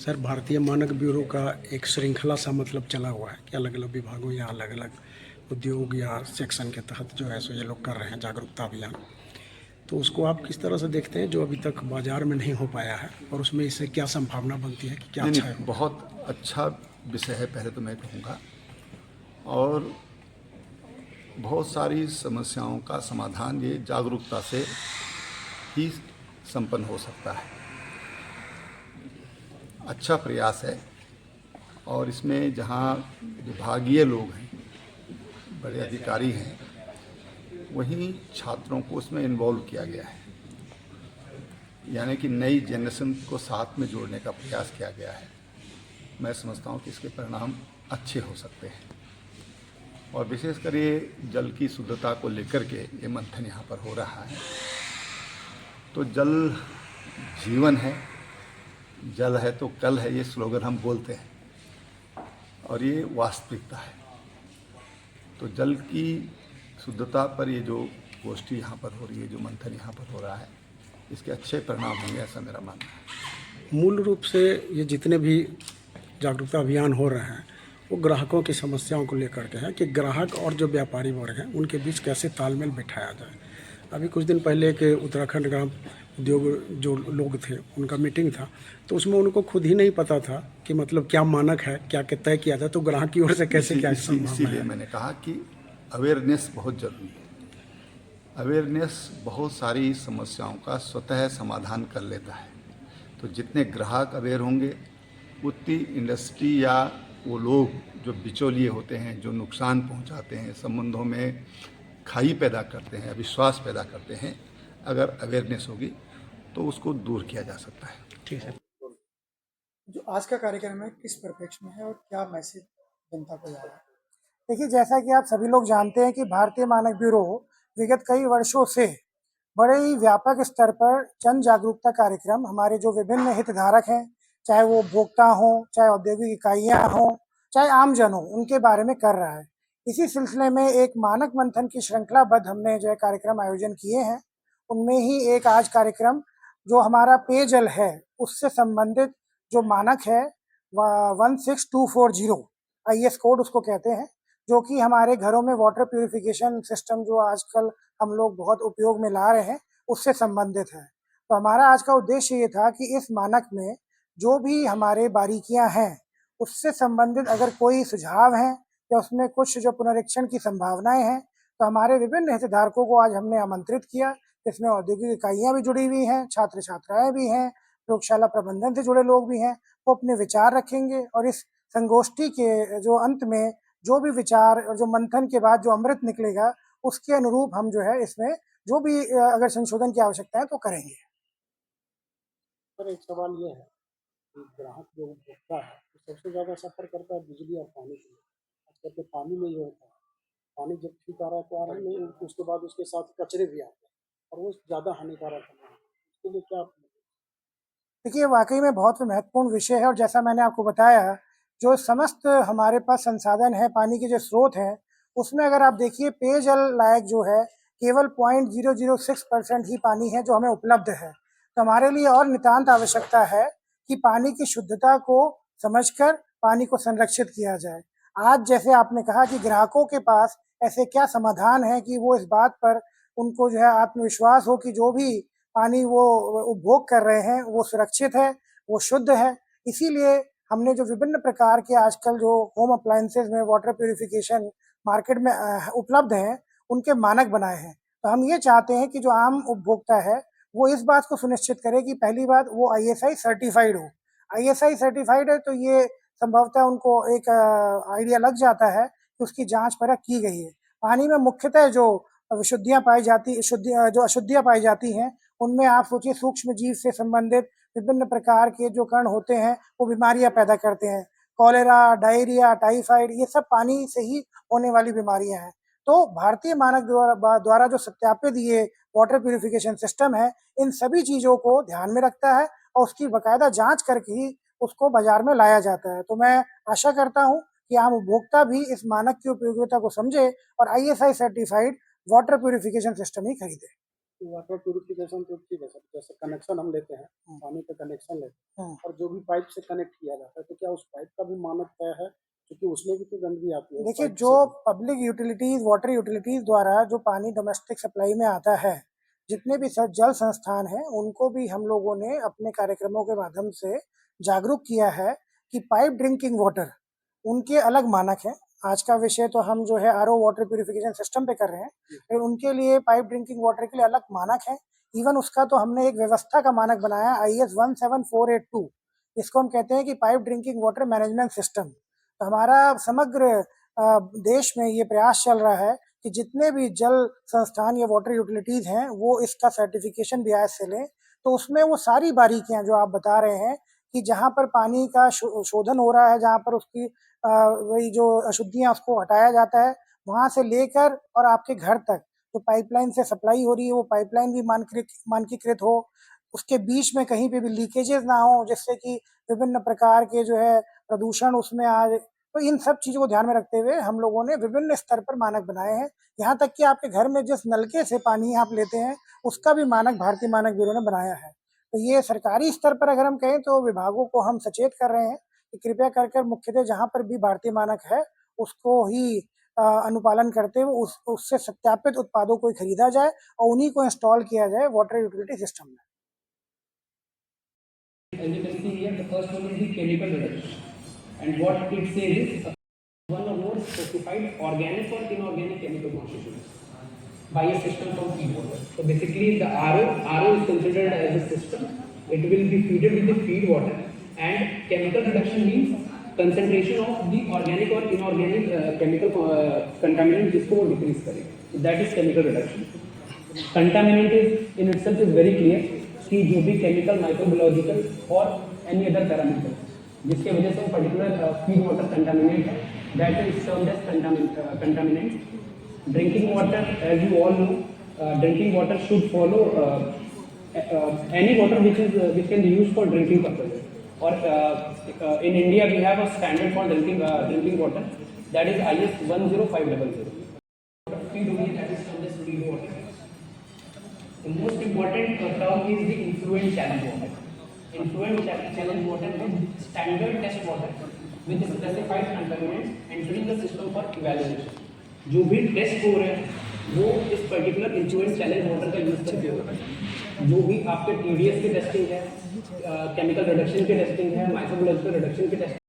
Sir, भारतीय मानक bureau का एक श्रृंखला सा मतलब चला हुआ है कि अलग अलग विभागों या अलग अलग उद्योग या सेक्शन के तहत जो है सो ये लोग कर रहे हैं जागरूकता अभियान। तो उसको आप किस तरह से देखते हैं जो अभी तक बाजार में नहीं हो पाया है, और उसमें इससे क्या संभावना बनती है कि क्या नहीं अच्छा नहीं, हो? बहुत अच्छा विषय है, पहले तो मैं कहूँगा। और बहुत सारी समस्याओं का समाधान ये जागरूकता से ही संपन्न हो सकता है। अच्छा प्रयास है। और इसमें जहाँ विभागीय लोग हैं, बड़े अधिकारी हैं, वहीं छात्रों को उसमें इन्वॉल्व किया गया है। यानी कि नई जनरेशन को साथ में जोड़ने का प्रयास किया गया है। मैं समझता हूँ कि इसके परिणाम अच्छे हो सकते हैं। और विशेषकर ये जल की शुद्धता को लेकर के ये मंथन यहाँ पर हो रहा है। तो जल जीवन है, जल है तो कल है, ये स्लोगन हम बोलते हैं, और ये वास्तविकता है। तो जल की शुद्धता पर ये जो गोष्ठी यहाँ पर हो रही है, जो मंथन यहाँ पर हो रहा है, इसके अच्छे परिणाम होंगे, ऐसा मेरा मानना है। मूल रूप से ये जितने भी जागरूकता अभियान हो रहे हैं वो ग्राहकों की समस्याओं को लेकर के हैं कि ग्राहक और जो व्यापारी वर्ग हैं उनके बीच कैसे तालमेल बिठाया जाए। अभी कुछ दिन पहले के उत्तराखंड ग्राम उद्योग जो लोग थे उनका मीटिंग था, तो उसमें उनको खुद ही नहीं पता था कि मतलब क्या मानक है, क्या तय किया जाए, तो ग्राहक की ओर से कैसे क्या संभावना इसीलिए है? मैंने कहा कि अवेयरनेस बहुत जरूरी है। अवेयरनेस बहुत सारी समस्याओं का स्वतः समाधान कर लेता है। तो जितने ग्राहक अवेयर होंगे, उतनी इंडस्ट्री या वो लोग जो बिचौलिए होते हैं, जो नुकसान पहुंचाते हैं, संबंधों में खाई पैदा करते हैं, अविश्वास पैदा करते हैं, अगर अवेयरनेस होगी तो उसको दूर किया जा सकता है। ठीक है। जो आज का कार्यक्रम है किस परिप्रेक्ष्य में है और क्या मैसेज जनता को जा रहा है? देखिए, जैसा कि आप सभी लोग जानते हैं कि भारतीय मानक ब्यूरो विगत कई वर्षों से बड़े ही व्यापक स्तर पर जन जागरूकता कार्यक्रम हमारे जो विभिन्न हितधारक हैं, चाहे वो उपभोक्ता हों, चाहे औद्योगिक इकाइयां हों, चाहे आमजन हो, उनके बारे में कर रहा है। इसी सिलसिले में एक मानक मंथन की श्रृंखलाबद्ध हमने जो है कार्यक्रम आयोजन किए हैं। उनमें ही एक आज कार्यक्रम जो हमारा पेयजल है उससे संबंधित जो मानक है 16240 IS कोड उसको कहते हैं, जो कि हमारे घरों में वाटर प्यूरिफिकेशन सिस्टम जो आजकल हम लोग बहुत उपयोग में ला रहे हैं उससे संबंधित है। तो हमारा आज का उद्देश्य ये था कि इस मानक में जो भी हमारे बारीकियां हैं उससे संबंधित अगर कोई सुझाव हैं या उसमें कुछ जो पुनरीक्षण की संभावनाएं हैं, तो हमारे विभिन्न हितधारकों को आज हमने आमंत्रित किया। इसमें औद्योगिक इकाइयां भी जुड़ी हुई हैं, छात्र छात्राएं भी हैं, प्रयोगशाला प्रबंधन से जुड़े लोग भी हैं। वो अपने विचार रखेंगे और इस संगोष्ठी के जो अंत में जो भी विचार और जो मंथन के बाद जो अमृत निकलेगा उसके अनुरूप हम जो है इसमें जो भी अगर संशोधन की आवश्यकता है तो करेंगे। सर, एक सवाल ये है कि ग्राहक जो उपभोक्ता है वो सबसे ज़्यादा सफ़र करता है बिजली और पानी के लिए। खास करके पानी में ये होता है, पानी जब ठीक आ रहा है तो आ रहा है, नहीं उसके बाद उसके साथ कचरे भी आते हैं और वो ज़्यादा हानिकारक है। उसके लिए क्या? देखिए, वाकई में बहुत महत्वपूर्ण विषय है और जैसा मैंने आपको बताया, जो समस्त हमारे पास संसाधन है, पानी के जो स्रोत हैं, उसमें अगर आप देखिए पेयजल लायक जो है केवल 0.006% ही पानी है जो हमें उपलब्ध है। तो हमारे लिए और नितांत आवश्यकता है कि पानी की शुद्धता को समझकर पानी को संरक्षित किया जाए। आज जैसे आपने कहा कि ग्राहकों के पास ऐसे क्या समाधान है कि वो इस बात पर उनको जो है आत्मविश्वास हो कि जो भी पानी वो उपभोग कर रहे हैं वो सुरक्षित है, वो शुद्ध है। इसीलिए हमने जो विभिन्न प्रकार के आजकल जो होम अप्लायंसेस में वाटर प्यूरिफिकेशन मार्केट में उपलब्ध हैं, उनके मानक बनाए हैं। तो हम ये चाहते हैं कि जो आम उपभोक्ता है वो इस बात को सुनिश्चित करे कि पहली बात वो ISI सर्टिफाइड हो। ISI सर्टिफाइड है तो ये संभवतः उनको एक आइडिया लग जाता है कि उसकी जांच परख की गई है। पानी में मुख्यतः जो विशुद्धियां पाई जाती जो अशुद्धियां पाई जाती हैं, उनमें आप सोचिए सूक्ष्म जीव से संबंधित विभिन्न प्रकार के जो कण होते हैं वो बीमारियां पैदा करते हैं। कॉलेरा, डायरिया, टाइफाइड, ये सब पानी से ही होने वाली बीमारियां हैं। तो भारतीय मानक द्वारा जो सत्यापित ये वाटर प्यूरिफिकेशन सिस्टम है, इन सभी चीजों को ध्यान में रखता है और उसकी बाकायदा जांच करके ही उसको बाजार में लाया जाता है। तो मैं आशा करता हूँ कि आम उपभोक्ता भी इस मानक की उपयोगिता को समझे और ISI certified water purification system ही खरीदे। वाटर प्यूरिफिकेशन तो ठीक है सर, जैसे कनेक्शन हम लेते हैं, पानी का कनेक्शन लेते हैं और जो भी पाइप से कनेक्ट किया जाता है, तो क्या उस पाइप का भी मानक तय है? क्योंकि उसमें भी तो गंदगी आती है उस देखिए, पाइप जो से। पब्लिक यूटिलिटीज वाटर यूटिलिटीज द्वारा जो पानी डोमेस्टिक सप्लाई में आता है, जितने भी जल संस्थान हैं उनको भी हम लोगों ने अपने कार्यक्रमों के माध्यम से जागरूक किया है कि पाइप ड्रिंकिंग वाटर उनके अलग मानक हैं। आज का विषय तो हम जो है आरओ वाटर प्यूरिफिकेशन सिस्टम पे कर रहे हैं, लेकिन उनके लिए पाइप ड्रिंकिंग वाटर के लिए अलग मानक है। इवन उसका तो हमने एक व्यवस्था का मानक बनाया IS 17482, इसको हम कहते हैं कि pipe drinking water management system. तो हमारा समग्र देश में ये प्रयास चल रहा है कि जितने भी जल संस्थान या वाटर यूटिलिटीज़ हैं वो इसका सर्टिफिकेशन BIS से लें। तो उसमें वो सारी बारीकियां जो आप बता रहे हैं कि जहाँ पर पानी का शोधन हो रहा है, जहाँ पर उसकी वही जो अशुद्धियाँ उसको हटाया जाता है, वहाँ से लेकर और आपके घर तक जो पाइपलाइन से सप्लाई हो रही है वो पाइपलाइन भी मानकीकृत हो, उसके बीच में कहीं पे भी लीकेजेस ना हो जिससे कि विभिन्न प्रकार के जो है प्रदूषण उसमें आ। तो इन सब चीज़ों को ध्यान में रखते हुए हम लोगों ने विभिन्न स्तर पर मानक बनाए हैं। यहाँ तक कि आपके घर में जिस नलके से पानी आप लेते हैं उसका भी मानक भारतीय मानक ब्यूरो ने बनाया है। तो ये सरकारी स्तर पर अगर हम कहें तो विभागों को हम सचेत कर रहे हैं कि कृपया कर कर मुख्यतः जहाँ पर भी भारतीय मानक है उसको ही अनुपालन करते हुए उससे सत्यापित उत्पादों को ही खरीदा जाए और उन्हीं को इंस्टॉल किया जाए वाटर यूटिलिटी सिस्टम में। As you can see here, the first one is the chemical reduction, and what it says is one or more specified organic or inorganic chemical constituents by a system from feed water. So basically, the RO is considered as a system. It will be fed with the feed water, and chemical reduction means concentration of the organic or inorganic chemical contaminant जिसको वो decrease करे. So that is chemical reduction. Contaminant is in itself is very clear कि जो भी chemical, microbiological और any other parameter जिसके वजह से वो पर्टिकुलर फीड वाटर कंटामिनेट है, that is termed as contaminant. Drinking water, as you all know, drinking water should follow any water which can be used for drinking purposes, or in India we have a standard for drinking water, that is IS 10500. Feed only, that is termed as feed water. The most important term is the influent challenge water. Influent challenge water is standard test water with specified contaminants entering the system for evaluation. जो भी test हो रहे हैं वो इस particular influence challenge water का use करके हो रहा है। जो भी आपके TDS की टेस्टिंग है, केमिकल रिडक्शन की टेस्टिंग है, माइक्रोबायोलॉजिकल रिडक्शन की testing.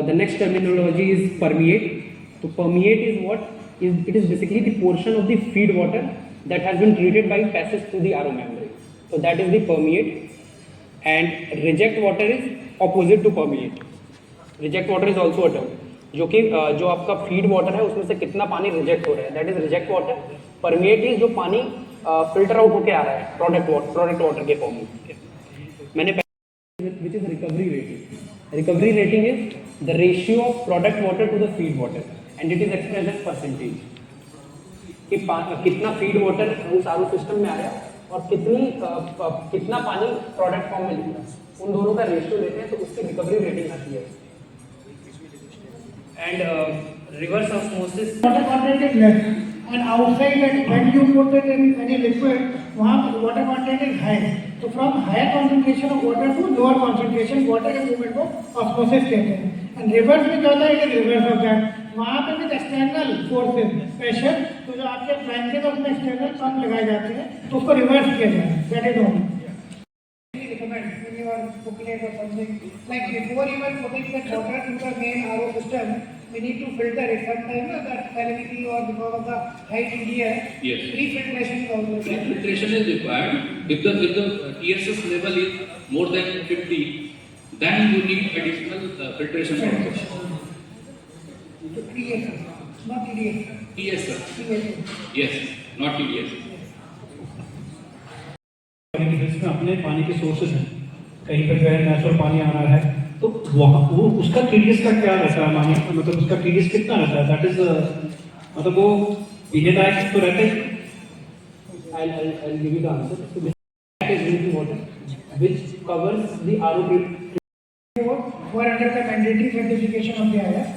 The next terminology is permeate. So permeate is what? It is basically the portion of the feed water that has been treated by passage through the RO membrane. So that is the permeate. And reject water is opposite to permeate. Reject water is also a term जो कि जो आपका feed water है उसमें से कितना पानी reject हो रहा है, that is reject water. Permeate is जो पानी फिल्टर आउट होकर आ रहा है प्रोडक्ट वाटर के फॉर्म में। मैंने which is recovery rating. Recovery rating is the ratio of product water to the feed water and it is expressed as percentage कि कितना फीड वाटर उस आरओ सिस्टम में आया और कितना पानी प्रोडक्ट फॉर्म में निकला, उन दोनों का रेशियो लेते हैं तो उसकी रिकवरी रेटिंग आती है। And reverse osmosis. Water content is less, and outside that when you put it in any liquid, वहाँ water content is high. So from higher concentration of water to lower concentration water के movement को osmosis कहते हैं. And reverse में क्या होता है? It is reverse of that. वहाँ पे भी external forces, pressure, तो जो आपके प्लांट के उसमें external pump लगाए जाते हैं, तो उसको reverse किया जाता है. That is all. Recommend when you are cooking it or something, like before even putting that water to the main RO system, we need to filter it. Sometimes that salinity or because of the high TDS, yes, pre-filtration is also required. Pre-filtration is required. If the TSS level is more than 50, then you need additional filtration also. TSS, not TDS. TSS, TSS. yes, not TDS. पानी की hills में अपने पानी के sources हैं, कहीं पर जो है नेचुरल पानी आ रहा है तो वहाँ वो उसका TDS का क्या रहता है, मानी मतलब उसका TDS कितना रहता है, दैट इज मतलब वो पीने लायक तो रहते हैं। I'll give you the answer. So that is drinking water, which covers the RO Were under the mandatory certification of the IS.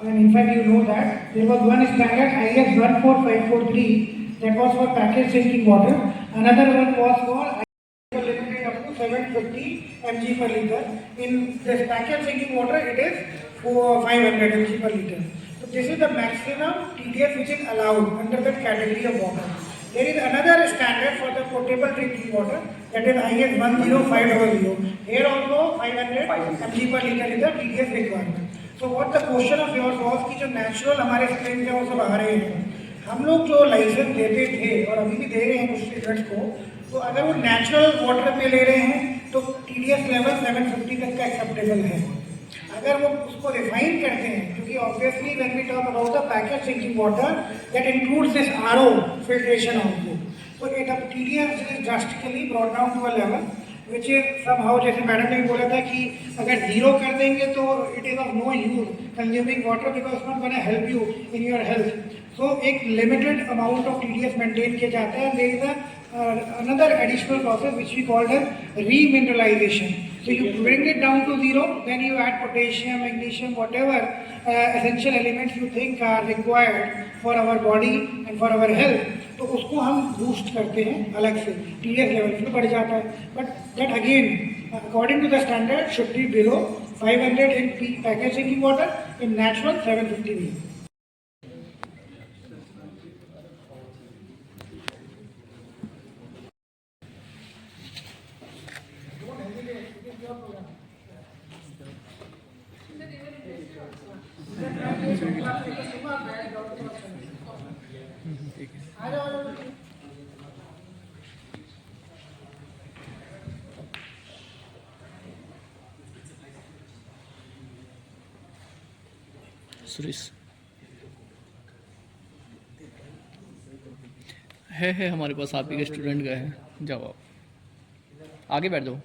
And in fact, you know that there was one standard IS 14543 That was for packaged drinking water. Another one was for limited up to 750 mg per liter. In this packaged drinking water, it is for 500 mg per liter. So this is the maximum TDS which is allowed under that category of water. There is another standard for the potable drinking water, that is IS 10500. Here also 500 mg per liter is the TDS requirement. So what the question of yours was कि जो natural हमारे strain है वो सब आ रहे हैं, हम लोग जो लाइसेंस देते थे और अभी भी दे रहे हैं कुछ स्टूडेंट्स को, तो अगर वो नेचुरल वाटर पे ले रहे हैं तो TDS लेवल 750 तक का एक्सेप्टेबल है. अगर वो उसको रिफाइन करते हैं, क्योंकि obviously when we talk about the package drinking water that includes this RO filtration also, so it up TDS is drastically brought down to a level which is somehow, जैसे madam ने बोला था कि अगर zero कर देंगे तो it is of no use consuming water because it's not going to help you in your health. So एक limited amount of TDS maintain किया जाता है. There is a another additional process which we call as remineralization. So you bring it down to zero, then you add potassium, magnesium, whatever essential elements you think are required for our body and for our health. तो उसको हम boost करते हैं अलग से, TDS level फिर बढ़ जाता है. But that again according to the standard should be below 500 in packaged drinking water, in natural 750 ml. Suresh है हमारे पास, आप ही के स्टूडेंट गए हैं, जाओ आप आगे बैठ जाओ.